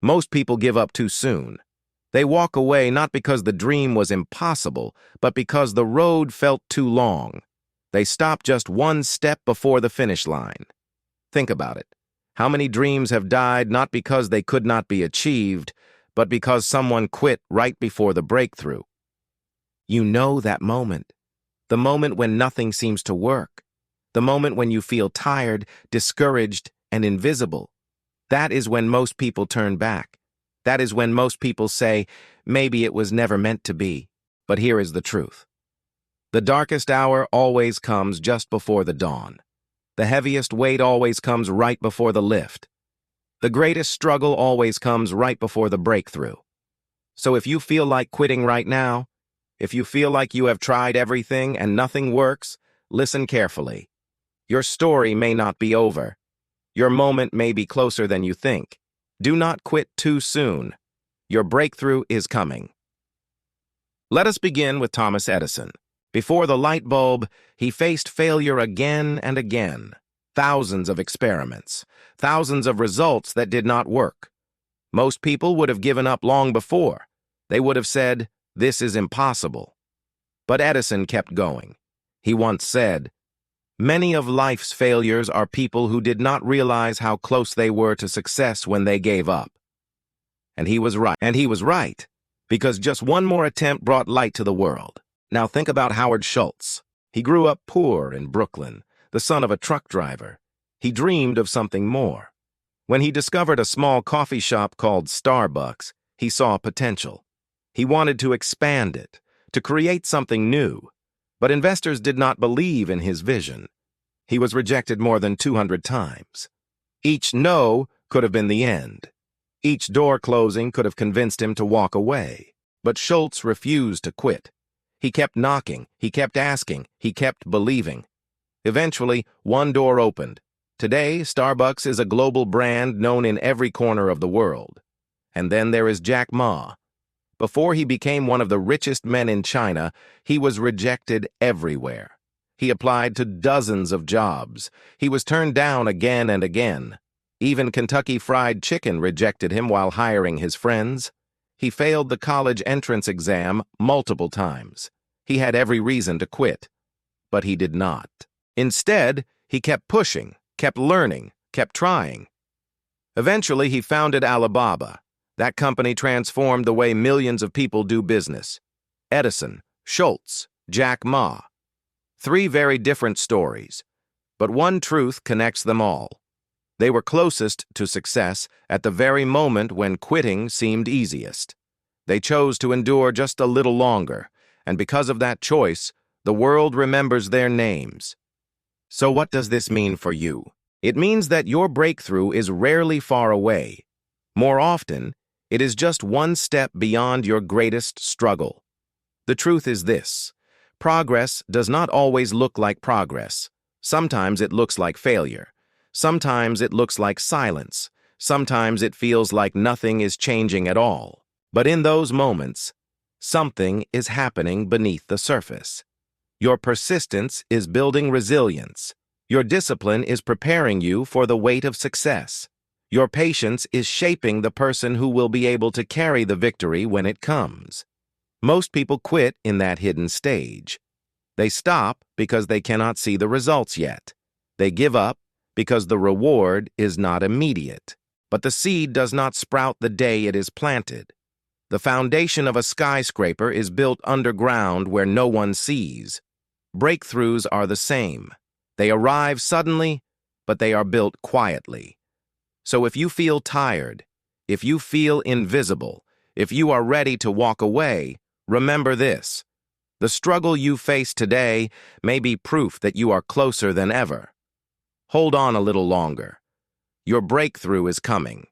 Most people give up too soon. They walk away not because the dream was impossible, but because the road felt too long. They stop just one step before the finish line. Think about it. How many dreams have died not because they could not be achieved, but because someone quit right before the breakthrough? You know that moment. The moment when nothing seems to work. The moment when you feel tired, discouraged, and invisible. That is when most people turn back. That is when most people say, maybe it was never meant to be. But here is the truth. The darkest hour always comes just before the dawn. The heaviest weight always comes right before the lift. The greatest struggle always comes right before the breakthrough. So if you feel like quitting right now, if you feel like you have tried everything and nothing works, listen carefully. Your story may not be over. Your moment may be closer than you think. Do not quit too soon. Your breakthrough is coming. Let us begin with Thomas Edison. Before the light bulb, he faced failure again and again. Thousands of experiments, thousands of results that did not work. Most people would have given up long before. They would have said, "This is impossible." But Edison kept going. He once said, "Many of life's failures are people who did not realize how close they were to success when they gave up." And he was right, because just one more attempt brought light to the world. Now think about Howard Schultz. He grew up poor in Brooklyn, the son of a truck driver. He dreamed of something more. When he discovered a small coffee shop called Starbucks, he saw potential. He wanted to expand it, to create something new. But investors did not believe in his vision. He was rejected more than 200 times. Each no could have been the end. Each door closing could have convinced him to walk away. But Schultz refused to quit. He kept knocking, he kept asking, he kept believing. Eventually, one door opened. Today, Starbucks is a global brand known in every corner of the world. And then there is Jack Ma. Before he became one of the richest men in China, he was rejected everywhere. He applied to dozens of jobs. He was turned down again and again. Even Kentucky Fried Chicken rejected him while hiring his friends. He failed the college entrance exam multiple times. He had every reason to quit, but he did not. Instead, he kept pushing, kept learning, kept trying. Eventually, he founded Alibaba. That company transformed the way millions of people do business. Edison, Schultz, Jack Ma. 3 very different stories, but one truth connects them all. They were closest to success at the very moment when quitting seemed easiest. They chose to endure just a little longer, and because of that choice, the world remembers their names. So what does this mean for you? It means that your breakthrough is rarely far away. More often, it is just one step beyond your greatest struggle. The truth is this: progress does not always look like progress. Sometimes it looks like failure. Sometimes it looks like silence. Sometimes it feels like nothing is changing at all. But in those moments, something is happening beneath the surface. Your persistence is building resilience. Your discipline is preparing you for the weight of success. Your patience is shaping the person who will be able to carry the victory when it comes. Most people quit in that hidden stage. They stop because they cannot see the results yet. They give up because the reward is not immediate. But the seed does not sprout the day it is planted. The foundation of a skyscraper is built underground where no one sees. Breakthroughs are the same. They arrive suddenly, but they are built quietly. So if you feel tired, if you feel invisible, if you are ready to walk away, remember this: the struggle you face today may be proof that you are closer than ever. Hold on a little longer. Your breakthrough is coming.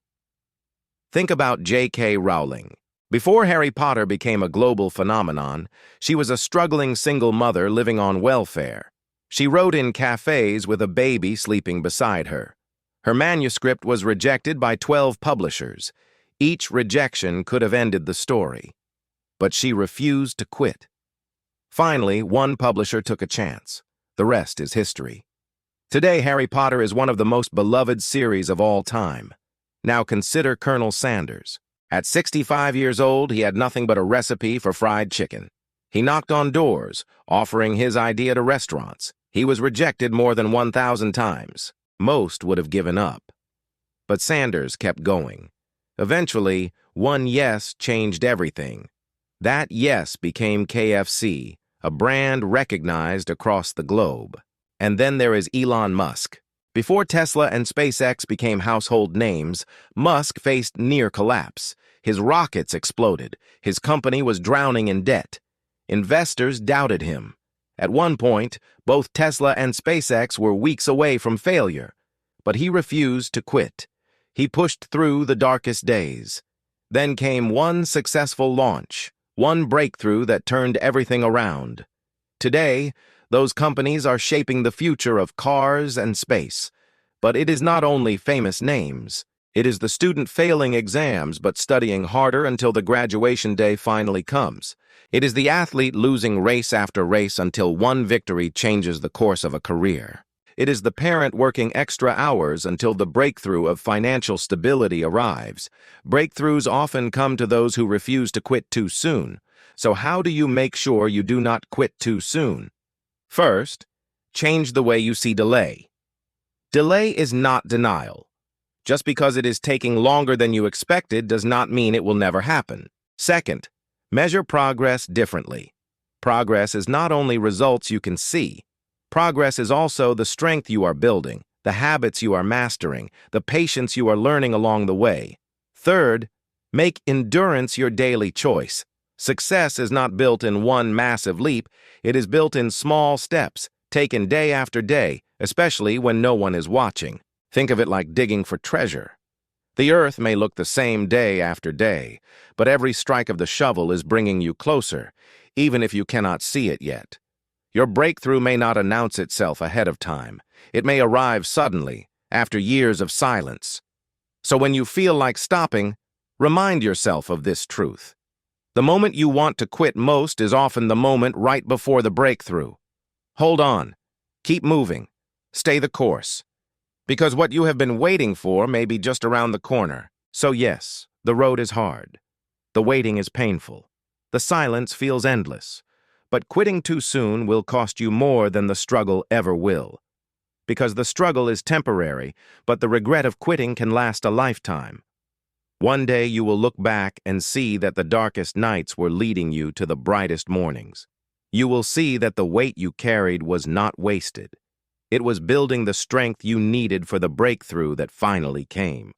Think about J.K. Rowling. Before Harry Potter became a global phenomenon, she was a struggling single mother living on welfare. She wrote in cafes with a baby sleeping beside her. Her manuscript was rejected by 12 publishers. Each rejection could have ended the story. But she refused to quit. Finally, one publisher took a chance. The rest is history. Today, Harry Potter is one of the most beloved series of all time. Now consider Colonel Sanders. At 65 years old, he had nothing but a recipe for fried chicken. He knocked on doors, offering his idea to restaurants. He was rejected more than 1,000 times. Most would have given up. But Sanders kept going. Eventually, one yes changed everything. That yes became KFC, a brand recognized across the globe. And then there is Elon Musk. Before Tesla and SpaceX became household names, Musk faced near collapse. His rockets exploded. His company was drowning in debt. Investors doubted him. At one point, both Tesla and SpaceX were weeks away from failure. But he refused to quit. He pushed through the darkest days. Then came one successful launch, one breakthrough that turned everything around. Today, those companies are shaping the future of cars and space. But it is not only famous names. It is the student failing exams but studying harder until the graduation day finally comes. It is the athlete losing race after race until one victory changes the course of a career. It is the parent working extra hours until the breakthrough of financial stability arrives. Breakthroughs often come to those who refuse to quit too soon. So how do you make sure you do not quit too soon? First, change the way you see delay. Delay is not denial. Just because it is taking longer than you expected does not mean it will never happen. Second, measure progress differently. Progress is not only results you can see. Progress is also the strength you are building, the habits you are mastering, the patience you are learning along the way. Third, make endurance your daily choice. Success is not built in one massive leap. It is built in small steps, taken day after day, especially when no one is watching. Think of it like digging for treasure. The earth may look the same day after day, but every strike of the shovel is bringing you closer, even if you cannot see it yet. Your breakthrough may not announce itself ahead of time. It may arrive suddenly, after years of silence. So when you feel like stopping, remind yourself of this truth. The moment you want to quit most is often the moment right before the breakthrough. Hold on. Keep moving. Stay the course. Because what you have been waiting for may be just around the corner. So yes, the road is hard. The waiting is painful. The silence feels endless. But quitting too soon will cost you more than the struggle ever will. Because the struggle is temporary, but the regret of quitting can last a lifetime. One day you will look back and see that the darkest nights were leading you to the brightest mornings. You will see that the weight you carried was not wasted. It was building the strength you needed for the breakthrough that finally came.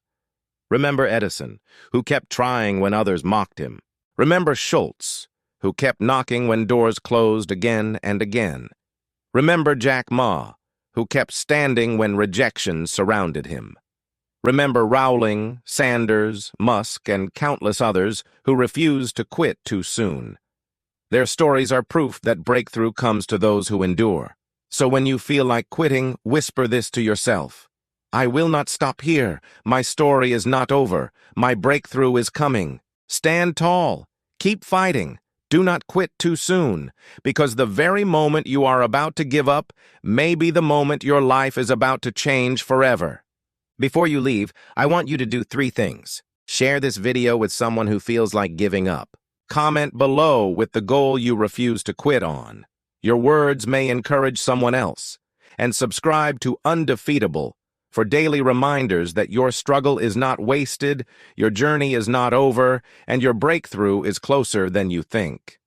Remember Edison, who kept trying when others mocked him. Remember Schultz, who kept knocking when doors closed again and again. Remember Jack Ma, who kept standing when rejection surrounded him. Remember Rowling, Sanders, Musk, and countless others who refused to quit too soon. Their stories are proof that breakthrough comes to those who endure. So when you feel like quitting, whisper this to yourself. I will not stop here. My story is not over. My breakthrough is coming. Stand tall. Keep fighting. Do not quit too soon, because the very moment you are about to give up may be the moment your life is about to change forever. Before you leave, I want you to do 3 things. Share this video with someone who feels like giving up. Comment below with the goal you refuse to quit on. Your words may encourage someone else. And subscribe to Undefeatable for daily reminders that your struggle is not wasted, your journey is not over, and your breakthrough is closer than you think.